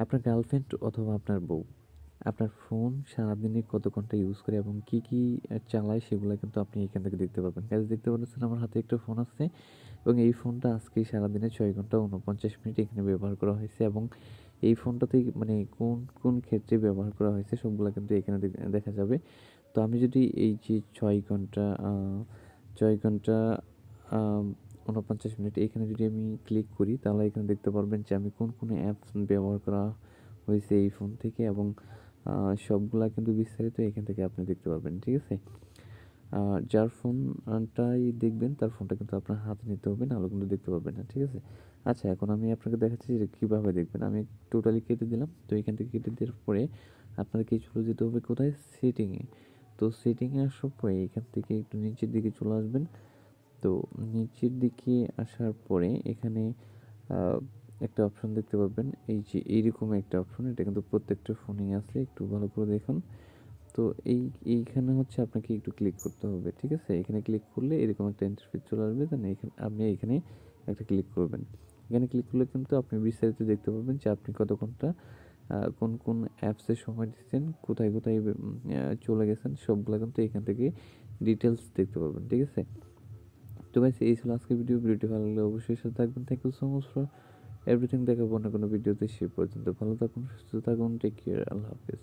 আপনার গার্লফ্রেন্ড অথবা আপনার বউ আপনার ফোন সারাদিনে কত ঘন্টা ইউজ করে এবং কী চালায় সেগুলো কিন্তু আপনি এখান থেকে দেখতে পারবেন। গাইস দেখতে পাচ্ছেন আমার হাতে একটা ফোন আছে এবং এই ফোনটা আজকে সারাদিনে 6 ঘন্টা 49 মিনিট এখানে ব্যবহার করা হয়েছে এবং এই ফোনটাতেই মানে কোন ক্ষেত্রে ব্যবহার করা হয়েছে সবগুলা কিন্তু এখানে দেখা যাবে। তো আমি যদি এই যে 6 ঘন্টা 49 মিনিট এখানে যদি আমি ক্লিক করি তাহলে এখানে দেখতে পারবেন যে আমি কোন অ্যাপস ব্যবহার করা হয়েছে এই ফোন থেকে এবং সবগুলা কিন্তু বিস্তারিত এখান থেকে আপনি দেখতে পারবেন, ঠিক আছে? যার ফোনটাই দেখবেন তার ফোনটা কিন্তু আপনার হাতে নিতে হবে, নাহলে কিন্তু দেখতে পারবেন না, ঠিক আছে? আচ্ছা, এখন আমি আপনাকে দেখাচ্ছি যে কীভাবে দেখবেন। আমি টোটালি কেটে দিলাম। তো এখান থেকে কেটে দেওয়ার পরে আপনাকে চলে যেতে হবে কোথায়? সেটিংয়ে। তো সেটিংয়ে আসার পরে এখান থেকে একটু নিচের দিকে চলে আসবেন। তো নিচের দিকে আসার পরে এখানে একটা অপশন দেখতে পাবেন, এই যে এইরকম একটা অপশন, এটা কিন্তু প্রত্যেকটা ফোনেই আছে, একটু ভালো করে দেখুন। তো এইখানে হচ্ছে আপনাকে একটু ক্লিক করতে হবে, ঠিক আছে? এখানে ক্লিক করলে এরকম একটা ইন্টারফেস চলে আসবে, দেন এখানে আপনি এখানে একটা ক্লিক করবেন। এখানে ক্লিক করলে কিন্তু আপনি বিস্তারিত দেখতে পাবেন যে আপনি কত ঘন্টা কোন অ্যাপসে সময় দিচ্ছেন, কোথায় চলে গেছেন, সবগুলো কিন্তু এখান থেকে ডিটেলস দেখতে পারবেন, ঠিক আছে? তো গাইস এই ছিল আজকের ভিডিওটি ভালো লাগলে অবশ্যই সাথে থাকবেন। Thank you so much for everything. দেখাবো অন্য কোনো ভিডিওতে, সে পর্যন্ত ভালো থাকুন, সুস্থ থাকুন, টেক কেয়ার, আল্লাহ হাফেজ।